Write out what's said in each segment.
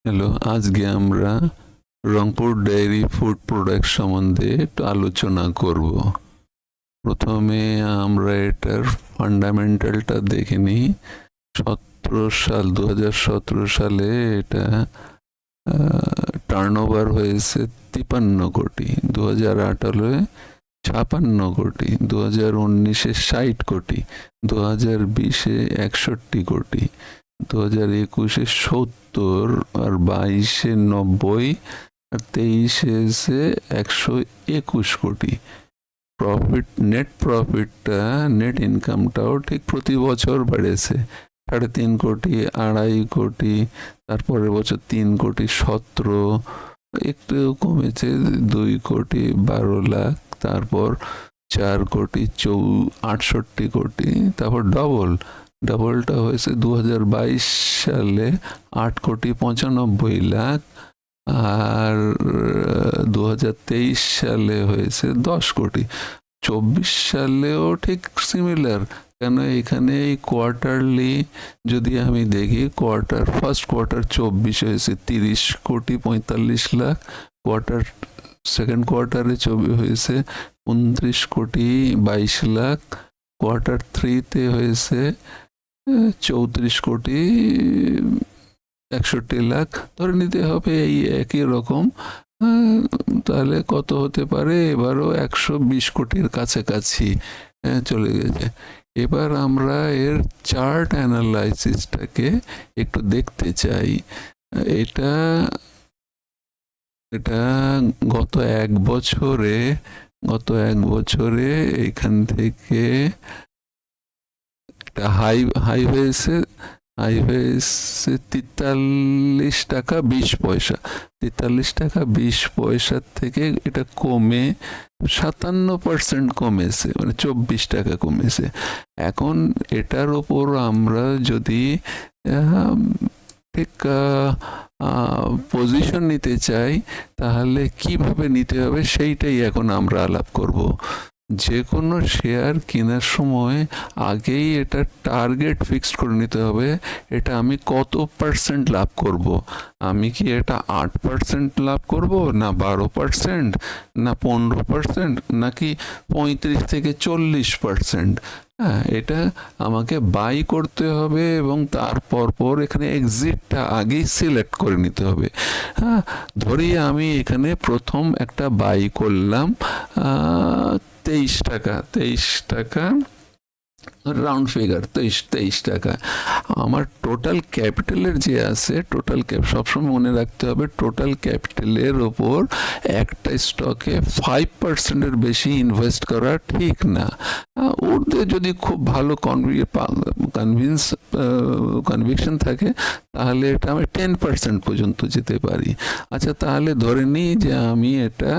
Hello, আজকে আমরা Rangpur dairy food product সম্বন্ধে একটু আলোচনা করব। প্রথমে আমরা এটার ফান্ডামেন্টালটা দেখে নিই। 2017 সালে এটা টার্নওভার হয়েছে 53 কোটি, 2018 56 কোটি, 2019 60 কোটি, 2020 61 কোটি, 2021 70, আর 22 90, আর 23 121 কোটি। প্রফিট, নেট প্রফিটটা, নেট ইনকামটাও ঠিক প্রতি বছর বেড়েছে। 3.5 কোটি, 2.5 কোটি, তারপরের বছর 3 কোটি 17, একটু কমেছে 2 কোটি 12 লাখ, তারপর 4 কোটি 68 কোটি, তারপর ডবলটা হয়েছে 2022 সালে 8 কোটি 95 লাখ, আর 2023 সালে হয়েছে 10 কোটি। 24 সালেও ঠিক সিমিলার, কেন এখানে এই কোয়ার্টারলি যদি আমি দেখি, ফার্স্ট কোয়ার্টার 24 হয়েছে 30 কোটি 45 লাখ, সেকেন্ড কোয়ার্টারে হয়েছে 29 কোটি 22 লাখ, কোয়ার্টার 3-তে হয়েছে 34 কোটি 61 লাখ। ধরে নিতে হবে এই একই রকম, তাহলে কত হতে পারে? এবারও 120 কোটির কাছাকাছি চলে গেছে। এবার আমরা এর চার্ট অ্যানালাইসিসটাকে একটু দেখতে চাই। এটা গত এক বছরে এখান থেকে এটা হাই হয়েছে 43 টাকা 20 পয়সা। 43 টাকা 20 পয়সার থেকে এটা কমে 57% কমেছে, মানে 24 টাকা কমেছে। এখন এটার ওপর আমরা যদি ঠিক পজিশন নিতে চাই, তাহলে কিভাবে নিতে হবে সেইটাই এখন আমরা আলাপ করব। যে কোনো শেয়ার কেনার সময় আগেই এটা টার্গেট ফিক্সড করে নিতে হবে। এটা আমি কত পার্সেন্ট লাভ করব? আমি কি এটা 8% লাভ করব, না 12%, না 15%, নাকি 35 থেকে 40%? হ্যাঁ, এটা আমাকে বাই করতে হবে এবং তারপর এখানে এক্সিটটা আগেই সিলেক্ট করে নিতে হবে। হ্যাঁ, ধরি আমি এখানে প্রথম একটা বাই করলাম 23 টাকা, রাউন্ড ফিগার 23 টাকা। আমার টোটাল ক্যাপিটালের যে আছে, সবসময় মনে রাখতে হবে টোটাল ক্যাপিটালের ওপর একটা স্টকে 5%-এর বেশি ইনভেস্ট করা ঠিক না। ওতে যদি খুব ভালো কনভিকশন থাকে, তাহলে এটা আমি 10% পর্যন্ত যেতে পারি। আচ্ছা, তাহলে ধরে নিই যে আমি এটা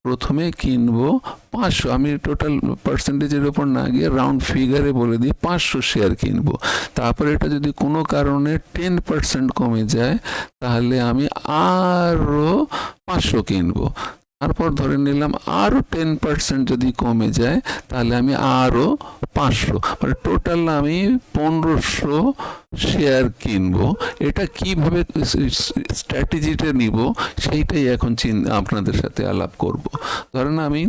প্রথমে কিনবো 500, আমি টোটাল পার্সেন্টেজের ওপর না গিয়ে রাউন্ড ফিগারে বলে দিই 500 শেয়ার কিনবো। তারপরে এটা যদি কোনো কারণে 10% কমে যায়, তাহলে আমি আরও 500 কিনবো। তারপর ধরে নিলাম আরও 10% যদি কমে যায়, তাহলে আমি আরও 500, মানে টোটাল আমি 1500 শেয়ার কিনবো। এটা কিভাবে স্ট্র্যাটেজিটা নিব, সেইটাই এখন আপনাদের সাথে আলাপ করব। ধরেন আমি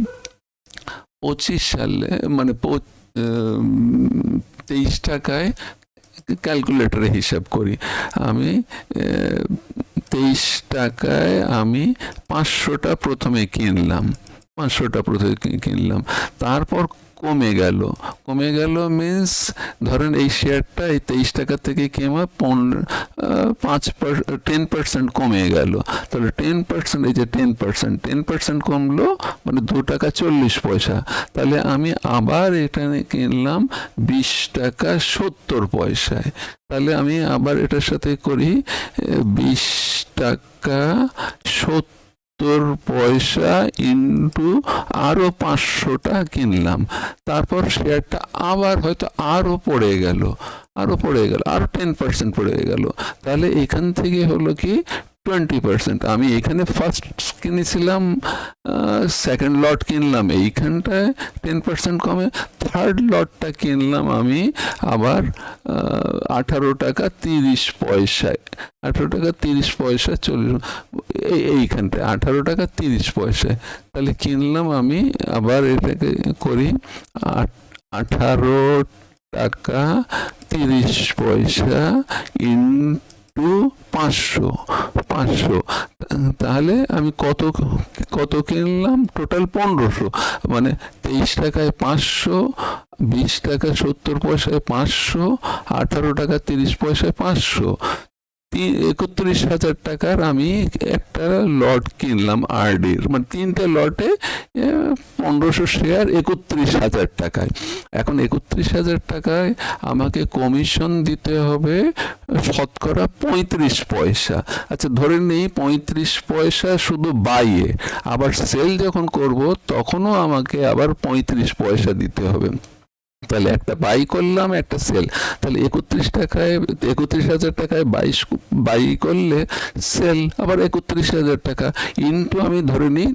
25 সালে, মানে 23 টাকায় ক্যালকুলেটরে হিসাব করি। আমি 23 টাকায় আমি 500টা প্রথমে কিনলাম, তারপর কমে গেল মিন্স, ধরেন এই শেয়ারটা এই 23 টাকা থেকে কেমা 10% কমে গেল। তাহলে 10%, এই যে 10% কমলো, মানে 2 টাকা 40 পয়সা। তাহলে আমি আবার এটা কিনলাম 20 টাকা 70 পয়সায়। তাহলে আমি আবার এটার সাথে করি 20 টাকা 70 পয়সা ইন্টু আরও 500টা কিনলাম। তারপর শেয়ারটা আবার হয়তো আরও পড়ে গেল, আরও 10% পড়ে গেল। তাহলে এখান থেকে হলো কি 20%। আমি এখানে ফার্স্ট কিনেছিলাম, সেকেন্ড লট কিনলাম এইখানটায় 10% কমে, থার্ড লটটা কিনলাম আমি আবার 18 টাকা 30 পয়সায়। 18 টাকা 30 পয়সা এইখানটায় 18 টাকা 30 পয়সায়। তাহলে কিনলাম আমি, আবার এটাকে করি 18 টাকা 30 পয়সা ইন্টু 500। তাহলে আমি কত কিনলাম? টোটাল 1500। মানে 23 টাকায় 500, 20 টাকা 70 পয়সায় 500, 18 টাকা 30 পয়সায় 500, 31,000 টাকার আমি একটা লট কিনলাম আরডির। মানে 3টে লটে 1500 শেয়ার 31,000 টাকায়। এখন 31,000 টাকায় আমাকে কমিশন দিতে হবে শতকরা 35 পয়সা। আচ্ছা, ধরে নিই 35 পয়সা শুধু বাইয়ে, আবার সেল যখন করব তখনও আমাকে আবার 35 পয়সা দিতে হবে। তাহলে একটা বাই করলাম, একটা সেল। তাহলে 31,000 টাকায় বাই করলে সেল আবার 31,000 টাকা, ইন্টু আমি ধরে নিই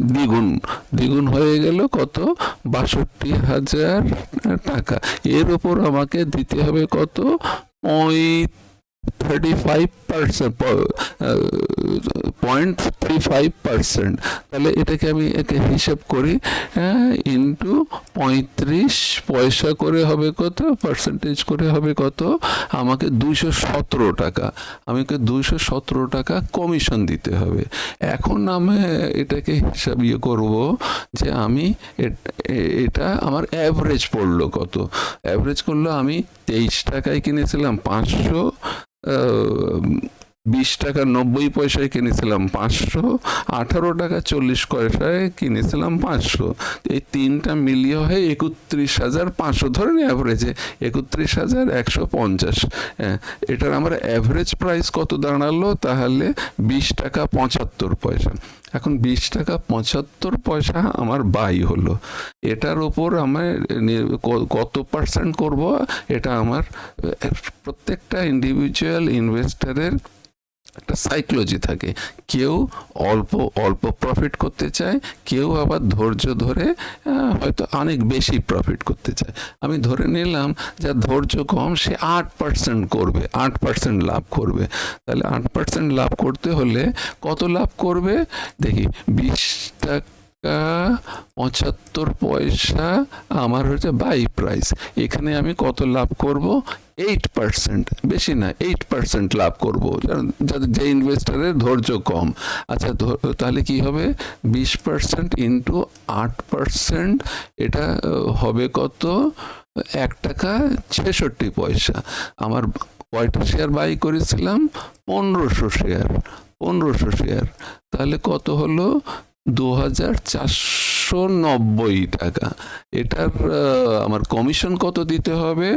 দ্বিগুণ হয়ে গেল কত? 62,000 টাকা। এর ওপর আমাকে দিতে হবে কত? 0.35%। তাহলে এটাকে আমি হিসাব করি, ইন্টু 35 পয়সা করে হবে কত? পার্সেন্টেজ করে হবে কত? আমাকে 217 টাকা। আমাকে 217 টাকা কমিশন দিতে হবে। এখন আমি এটাকে হিসাব করব যে আমি এটা আমার অ্যাভারেজ পড়লো কত? অ্যাভারেজ করলো আমি 23 টাকায় কিনেছিলাম 500, 20 টাকা 90 পয়সায় কিনেছিলাম 500, 18 টাকা 40 পয়সায় কিনেছিলাম 500। এই তিনটা মিলিয়ে হয় 31,500। ধরেন অ্যাভারেজে 31,150। এটার আমার অ্যাভারেজ প্রাইস কত দাঁড়ালো? তাহলে 20 টাকা 75 পয়সা। এখন 20 টাকা 75 পয়সা আমার বাই হলো। এটার উপর আমার কত পার্সেন্ট করব? এটা আমার প্রত্যেকটা ইন্ডিভিজুয়াল ইনভেস্টরের একটা সাইকোলজি থাকে। কেউ অল্প প্রফিট করতে চায়, কেউ আবার ধৈর্য ধরে হয়তো অনেক বেশি প্রফিট করতে চায়। আমি ধরে নিলাম যে ধৈর্য কম, সে 8% করবে, 8% লাভ করবে। তাহলে 8% লাভ করতে হলে কত লাভ করবে? দেখি, 20 টাকা 75 পয়সা আমার হচ্ছে বাই প্রাইস। এখানে আমি কত লাভ করব? 8%, বেশি না, 8% লাভ করব, যে ইনভেস্টরের ধৈর্য কম। আচ্ছা, তাহলে কি হবে? 20% ইন্টু 8%, এটা হবে কত? 1 টাকা 66 পয়সা। আমার কয়টা শেয়ার বাই করেছিলাম? 1500 শেয়ার। তাহলে কত হলো? 2,490 টাকা। এটার আমার কমিশন কত দিতে হবে?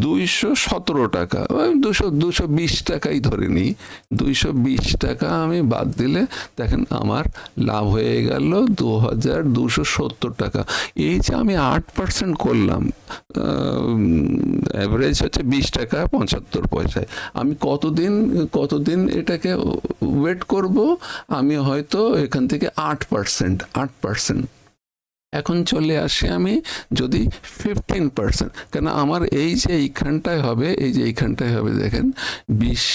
217 টাকা। 220 টাকাই ধরে নিই। 220 টাকা আমি বাদ দিলে দেখেন আমার লাভ হয়ে গেল 2,270 টাকা। এই যে আমি 8% করলাম, অ্যাভারেজ হচ্ছে 20 টাকা 75 পয়সায়। আমি কতদিন এটাকে ওয়েট করব? আমি হয়তো এখান থেকে 8%। এখন চলে আসি আমি যদি 15%, কেন আমার এই যে এইখানটায় হবে, দেখেন 20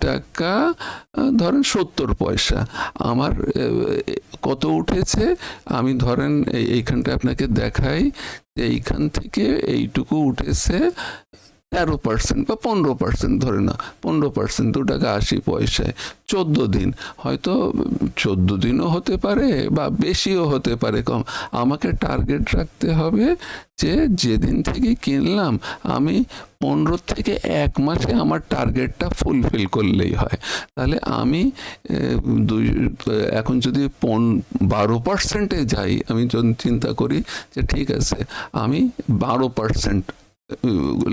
টাকা ধরেন 70 পয়সা আমার কত উঠেছে? আমি ধরেন এইখানটা আপনাকে দেখাই যে এইখান থেকে এইটুকু উঠেছে 13% বা 15%, ধরে না 15%, 2 টাকা 80 পয়সায় 14 দিন। হয়তো 14 দিনও হতে পারে বা বেশিও হতে পারে, কম। আমাকে টার্গেট রাখতে হবে যে যেদিন থেকে কিনলাম আমি 15 থেকে 1 মাসে আমার টার্গেটটা ফুলফিল করলেই হয়। তাহলে আমি এখন যদি 12%-এ যাই, আমি যদি চিন্তা করি যে ঠিক আছে আমি 12%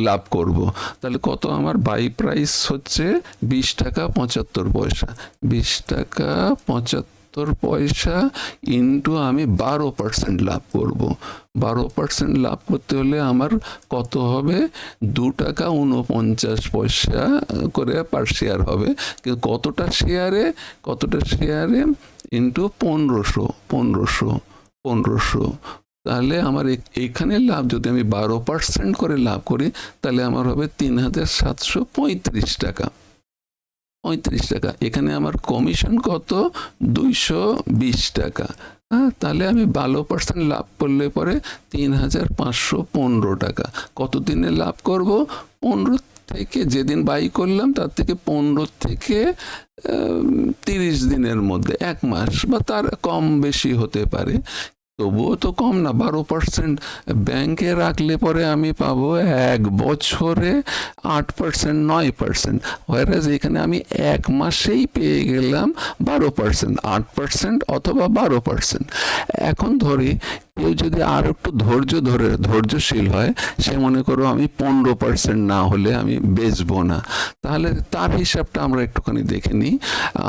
লাভ করব, তাহলে কত? আমার বাই প্রাইস হচ্ছে 20 টাকা 75 পয়সা। 20 টাকা 75 পয়সা ইন্টু আমি 12% লাভ করব। 12% লাভ করতে হলে আমার কত হবে? 2 টাকা 49 পয়সা করে পার শেয়ার হবে। কিন্তু কতটা শেয়ারে ইন্টু 1500 তাহলে আমার এখানে লাভ যদি আমি 12% করে লাভ করি তাহলে আমার হবে 3735 টাকা। 35 টাকা। এখানে আমার কমিশন কত? 220 টাকা। হ্যাঁ, তাহলে আমি 12% লাভ করলে পরে 3515 টাকা। কতদিনে লাভ করব? 15 থেকে, যেদিন বাই করলাম তার থেকে 15 থেকে 30 দিনের মধ্যে, 1 মাস বা তার কম বেশি হতে পারে। তবুও তো কম না। 12% ব্যাংকে রাখলে পরে আমি পাবো 1 বছরে 8%, 9%। হোয়ারাজ এখানে আমি 1 মাসেই পেয়ে গেলাম 12%, 8% অথবা 12%। এখন ধরি কেউ যদি আর একটু ধৈর্যশীল হয়, সে মনে করো আমি 15% না হলে আমি বেচবো না, তাহলে তার হিসাবটা আমরা একটুখানি দেখে নিই।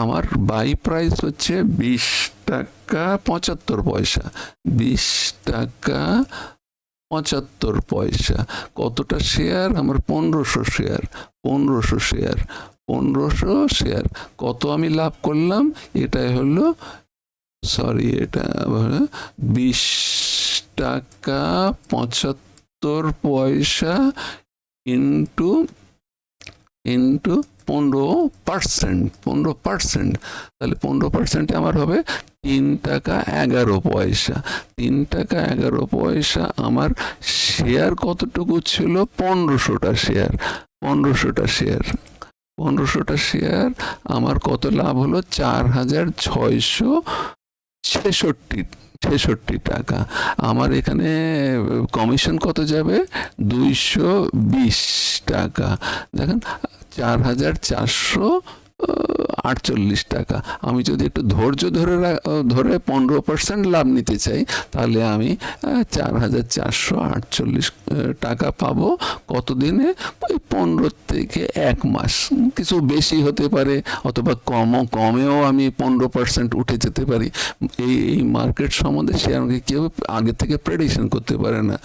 আমার বাই প্রাইস হচ্ছে 20 টাকা 75 পয়সা। 20 টাকা 75 পয়সা। কতটা শেয়ার? আমার 1500 শেয়ার। 1500 শেয়ার। কত আমি লাভ করলাম? এটাই হলো, এটা 20 টাকা 75 পয়সা ইন্টু 15%। তাহলে 15% আমার হবে 3 টাকা 11 পয়সা। 3 টাকা 11 পয়সা। আমার শেয়ার কতটুকু ছিল? 1500টা শেয়ার। 1500টা শেয়ার আমার কত লাভ হলো? 4666 টাকা। আমার এখানে কমিশন কত যাবে? 220 টাকা। দেখেন, 4448 টাকা। আমি যদি একটু ধৈর্য ধরে 15% লাভ নিতে চাই, তাহলে আমি 4448 টাকা পাবো। কতদিনে? ওই 15 থেকে 1 মাস। কিছু বেশি হতে পারে অথবা কমেও আমি 15% উঠে যেতে পারি। এই মার্কেট সম্বন্ধে শেয়ারকে কেউ আগে থেকে প্রেডিকশন করতে পারে না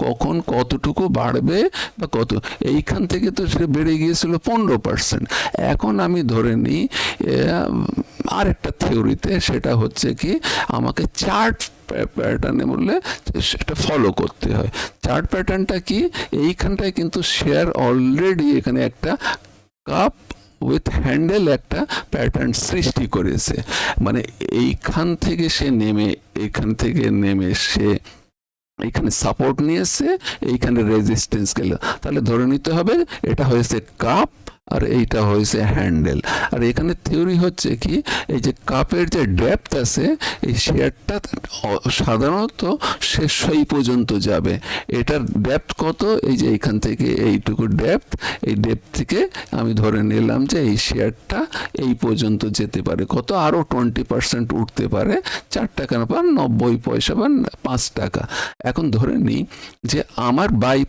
কখন কতটুকু বাড়বে বা কত। এইখান থেকে তো সে বেড়ে গিয়েছিল 15%। এখন আমি ধরে নিই আরেকটা থিওরিতে, সেটা হচ্ছে কি, আমাকে চার্ট প্যাটার্নে বললে সেটা ফলো করতে হয়। চার্ট প্যাটার্নটা কি? এইখানটায় কিন্তু শেয়ার অলরেডি এখানে একটা কাপ উইথ হ্যান্ডেল একটা প্যাটার্ন সৃষ্টি করেছে। মানে এইখান থেকে নেমে সে এইখানে সাপোর্ট নিয়েছে, এইখানে রেজিস্ট্যান্স গেল। তাহলে ধরে নিতে হবে এটা হয়েছে কাপ আর এইটা হয়েছে হ্যান্ডেল। আর এখানে থিওরি হচ্ছে কি, এই যে কাপের যে ডেপথ আছে, এই শেয়ারটা সাধারণত শেষ এই পর্যন্ত যাবে। এটার ডেপথ কত? এই যে এইখান থেকে এইটুকু ডেপথ, এই ডেপথ থেকে আমি ধরে নিলাম যে এই শেয়ারটা এই পর্যন্ত যেতে পারে। কত? আরও 20% উঠতে পারে। 4 টাকা বা 90 পয়সা বা 5 টাকা। এখন ধরে নিই যে আমার বাই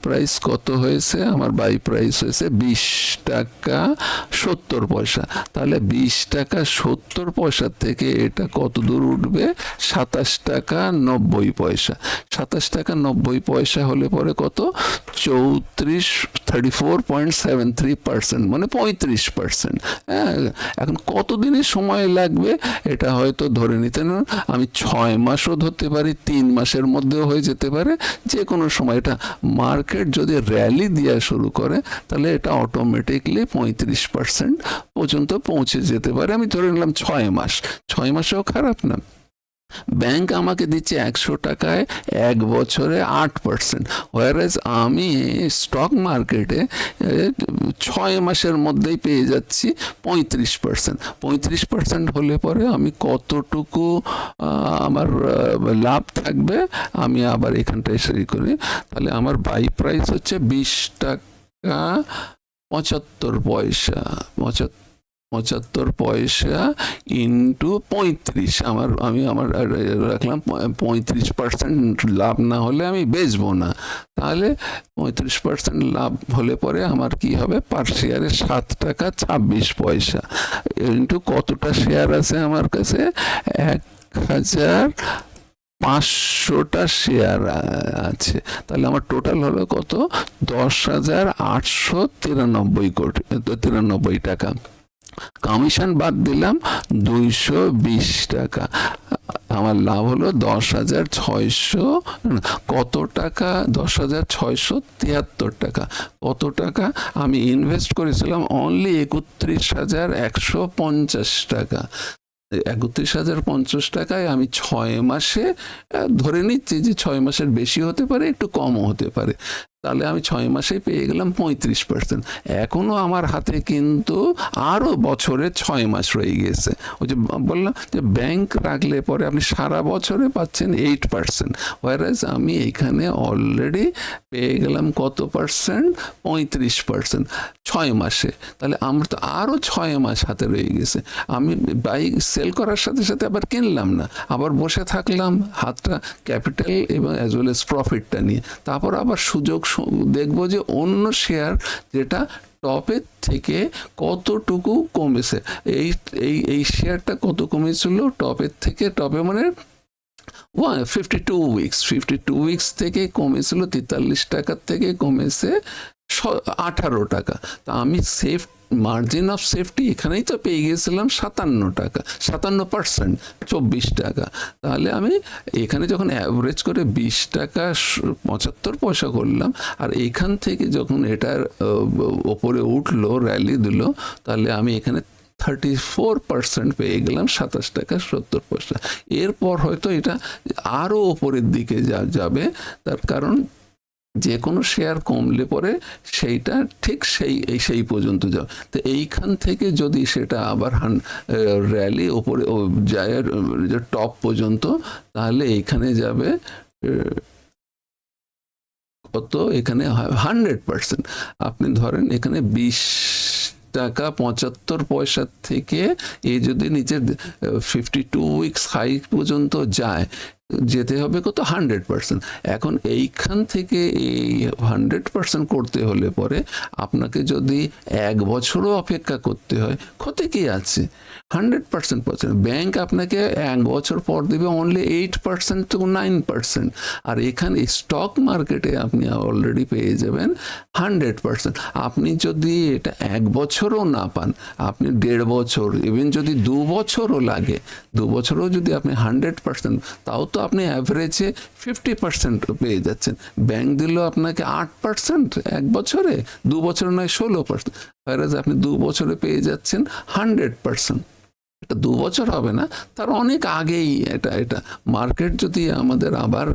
প্রাইস কত হয়েছে? আমার বাই প্রাইস হয়েছে 20 টাকা 70 পয়সা। তাহলে 20 টাকা 70 পয়সা থেকে এটা কত দূর উঠবে? 27 টাকা 90 পয়সা। 27 টাকা 90 পয়সা হলে পরে কত? 34.73%, মানে 35%। হ্যাঁ, এখন কতদিনের সময় লাগবে? এটা হয়তো ধরে নিতে না, আমি 6 মাসও ধরতে পারি, 3 মাসের মধ্যেও হয়ে যেতে পারে, যে কোনো সময়। এটা মার্কেট যদি র্যালি দেওয়া শুরু করে, তাহলে এটা অটোমেটিকলি 35% পর্যন্ত পৌঁছে যেতে পারে। আমি ধরে নিলাম 6 মাস। 6 মাসেও খারাপ না। ব্যাংক আমাকে দিচ্ছে 100 টাকায় 1 বছরে 8%, হোয়ারাজ আমি স্টক মার্কেটে 6 মাসের মধ্যেই পেয়ে যাচ্ছি 35%। 35% হলে পরে আমি কতটুকু আমার লাভ থাকবে? আমি আবার এখানটায় সই করি। তাহলে আমার বাই প্রাইস হচ্ছে 20 টাকা 75 পয়সা। 75 পয়সা ইন্টু 35। আমি রাখলাম 35% লাভ না হলে আমি বেচবো না। তাহলে 35% লাভ হলে পরে আমার কি হবে? পার শেয়ারে 7 টাকা 26 পয়সা। ইন্টু কতটা শেয়ার আছে আমার কাছে, 1,500টা শেয়ার আছে, তাহলে আমার টোটাল হলো কত, 10,893 টাকা। কমিশন বাদ দিলাম 220 টাকা, আমার লাভ হলো 10,600 কত টাকা, 10,673 টাকা। কত টাকা আমি ইনভেস্ট করেছিলাম, অনলি 31,150 টাকা। 31,050 টাকায় আমি 6 মাসে, ধরে নিচ্ছি যে 6 মাসের বেশি হতে পারে, একটু কমও হতে পারে, তাহলে আমি 6 মাসে পেয়ে গেলাম 35%। এখনো আমার হাতে কিন্তু আরো বছরে 6 মাস রয়ে গেছে। ওই যে বললাম যে ব্যাংক রাখলে পরে আপনি সারা বছরে পাচ্ছেন 8%, ওয়ারাজ আমি এখানে অলরেডি পেয়ে গেলাম কত পার্সেন্ট, 35% 6 মাসে। তাহলে আমার তো আরো 6 মাস হাতে রয়ে গেছে। আমি বাইক সেল করার সাথে সাথে আবার কিনলাম না, আবার বসে থাকলাম হাতটা ক্যাপিটাল এবং অ্যাজ ওয়েল এজ প্রফিটটা নিয়ে, তারপর আবার সুযোগ দেখবো যে অন্য শেয়ার যেটা টপের থেকে কতটুকু কমেছে। এই এই এই শেয়ারটা কত কমেছিল টপের থেকে, টপে মানে 52 উইকস থেকে কমেছিল 43 টাকার থেকে কমেছে 18 টাকা। তা আমি সেফ মার্জিন অফ সেফটি এখানেই তো পেয়ে গিয়েছিলাম 57 টাকা, 57%, 24 টাকা। তাহলে আমি এখানে যখন অ্যাভারেজ করে 20 টাকা 75 পয়সা করলাম, আর এখান থেকে যখন এটার ওপরে উঠলো, র্যালি দিল, তাহলে আমি এখানে 34% পেয়ে গেলাম, 27 টাকা 70 পয়সা। এরপর হয়তো এটা আরো ওপরের দিকে যাবে, তার কারণ যে কোনো শেয়ার কমলে পরে সেইটা ঠিক সেই পর্যন্ত যাবে। তো এইখান থেকে যদি সেটা আবার র্যালি ওপরে যায় টপ পর্যন্ত, তাহলে এইখানে যাবে কত, এখানে 100%। আপনি ধরেন এখানে 20 টাকা 75 পয়সা থেকে এই যদি নিচের 52 উইকস হাই পর্যন্ত যায়, যেতে হবে কত, 100%। এখন এইখান থেকে এই 100% করতে হলে পরে আপনাকে যদি 1 বছরও অপেক্ষা করতে হয়, ক্ষতি কি আছে? 100% ব্যাংক আপনাকে 1 বছর পর দেবে অনলি 8% to 9%, আর এখানে স্টক মার্কেটে আপনি অলরেডি পেয়ে যাবেন 100%। আপনি যদি এটা 1 বছরও না পান, আপনি 1.5 বছর, ইভেন যদি 2 বছরও লাগে, 2 বছরও যদি আপনি 100%, তাও তো আপনি অ্যাভারেজে 50% পেয়ে যাচ্ছেন। ব্যাংক দিল আপনাকে 8% 1 বছরে, 2 বছরে নয় 16%, whereas আপনি 2 বছরে পেয়ে যাচ্ছেন 100%। এটা 2 বছর হবে না, তার অনেক আগেই এটা মার্কেট যদি আমাদের আবার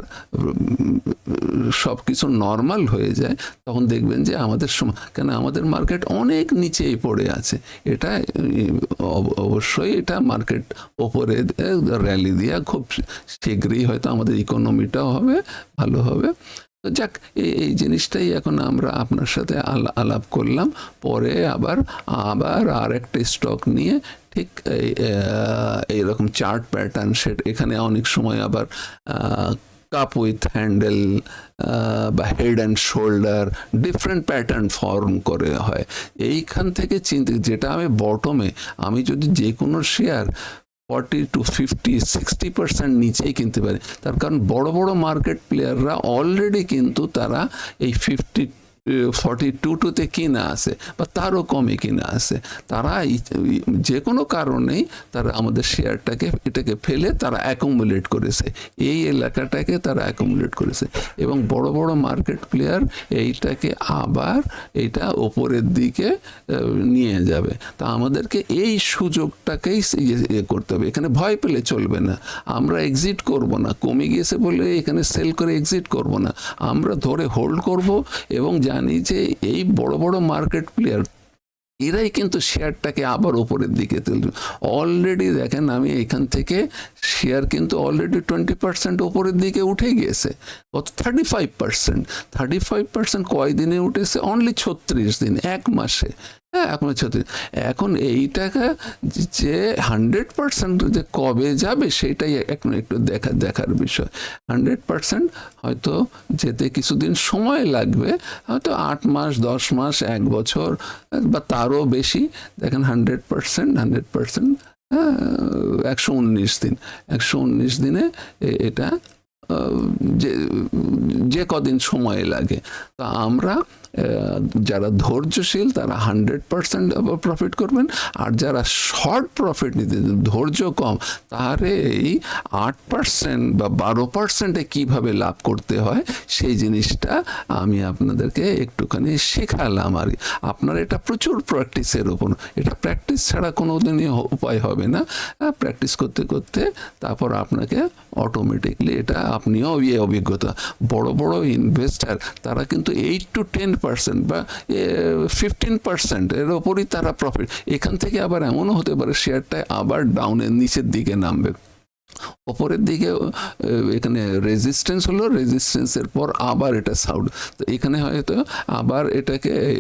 সব কিছু নর্মাল হয়ে যায়, তখন দেখবেন যে আমাদের সময়, কেন আমাদের মার্কেট অনেক নিচেই পড়ে আছে, এটা অবশ্যই এটা মার্কেট ওপরে র্যালি দিয়া খুব শীঘ্রই হয়তো আমাদের ইকোনমিটাও হবে, ভালো হবে। তো যাক, এই জিনিসটাই এখন আমরা আপনার সাথে আলাপ করলাম। পরে আবার আর একটা স্টক নিয়ে ঠিক এইরকম চার্ট প্যাটার্ন সেট, এখানে অনেক সময় আবার কাপ উইথ হ্যান্ডেল বা head and shoulder different pattern form করে হয়। এইখান থেকে যেটা আমি বটমে, আমি যদি যে কোনো শেয়ার 40 to 50, 60% নিচেই কিনতে পারে, তার কারণ বড় বড় মার্কেট প্লেয়াররা অলরেডি কিন্তু তারা এই 42তে কিনা আছে বা তারও কমে কিনা আছে। তারা যে কোনো কারণেই তারা আমাদের এটাকে ফেলে তারা অ্যাকুমুলেট করেছে, এই এলাকাটাকে তারা অ্যাকুমুলেট করেছে, এবং বড় বড় মার্কেট প্লেয়ার এইটাকে আবার এইটা ওপরের দিকে নিয়ে যাবে। তা আমাদেরকে এই সুযোগটাকেই করতে হবে, এখানে ভয় পেলে চলবে না। আমরা এক্সিট করব না, কমে গিয়েছে বলে এখানে সেল করে এক্সিট করব না, আমরা ধরে হোল্ড করব এবং জানি যে এই বড় বড় মার্কেট প্লেয়ার এরাই কিন্তু শেয়ারটাকে আবার উপরের দিকে তুলবে। অলরেডি দেখেন আমি এখান থেকে শেয়ার কিন্তু অলরেডি 20% উপরের দিকে উঠে গিয়েছে, কত 35%। কয় দিনে উঠেছে? অনলি 36 দিন, 1 মাসে। হ্যাঁ, এখন 36। এখন এই টাকা যে 100% যে কবে যাবে সেটাই এখন একটু দেখার বিষয়। 100% হয়তো যেতে কিছুদিন সময় লাগবে, হয়তো 8 মাস, 10 মাস, 1 বছর বা তারও বেশি। দেখেন 100%, হ্যাঁ, 119 দিন, 119 দিনে এটা যে যে কদিন সময় লাগে। তা আমরা যারা ধৈর্যশীল তারা 100% প্রফিট করবেন, আর যারা শর্ট প্রফিট নিতে ধৈর্য কম তাহলে এই 8% বা 12%-এ কীভাবে লাভ করতে হয় সেই জিনিসটা আমি আপনাদেরকে একটুখানি শেখালাম। আর আপনার এটা প্রচুর প্র্যাকটিসের উপর, এটা প্র্যাকটিস ছাড়া কোনো দিনই উপায় হবে না। প্র্যাকটিস করতে করতে তারপর আপনাকে অটোমেটিকলি এটা আপনিও অভিজ্ঞতা। বড় বড় ইনভেস্টার তারা কিন্তু 8 to 10% বা 15% এর ওপরই তারা প্রফিট। এখান থেকে আবার এমনও হতে পারে শেয়ারটা আবার ডাউনের নিচের দিকে নামবে, ওপরের দিকে এখানে রেজিস্ট্যান্স হলো, রেজিস্ট্যান্সের পর আবার এটা সাউড, তো এখানে হয়তো আবার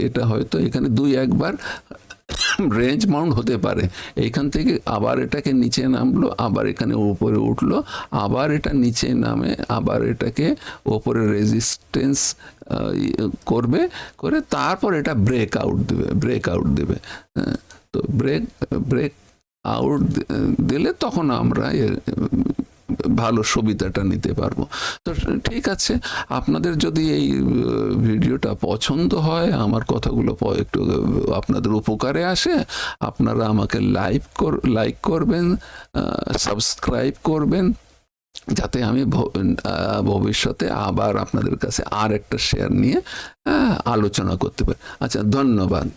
এটা হয়তো এখানে 2-1 বার রেঞ্জ মাউন্ট হতে পারে। এইখান থেকে আবার এটাকে নিচে নামলো, আবার এখানে উপরে উঠলো, আবার এটা নিচে নামে, আবার এটাকে ওপরে রেজিস্ট্যান্স করে তারপর এটা ব্রেক আউট দেবে। তো ব্রেক আউট দিলে তখন আমরা ভালো সুবিধাটা নিতে পারবো। তো ঠিক আছে, আপনাদের যদি এই ভিডিওটা পছন্দ হয়, আমার কথাগুলো একটু আপনাদের উপকারে আসে, আপনারা আমাকে লাইক করবেন, সাবস্ক্রাইব করবেন, যাতে আমি ভবিষ্যতে আবার আপনাদের কাছে আর একটা শেয়ার নিয়ে আলোচনা করতে পারি। আচ্ছা, ধন্যবাদ।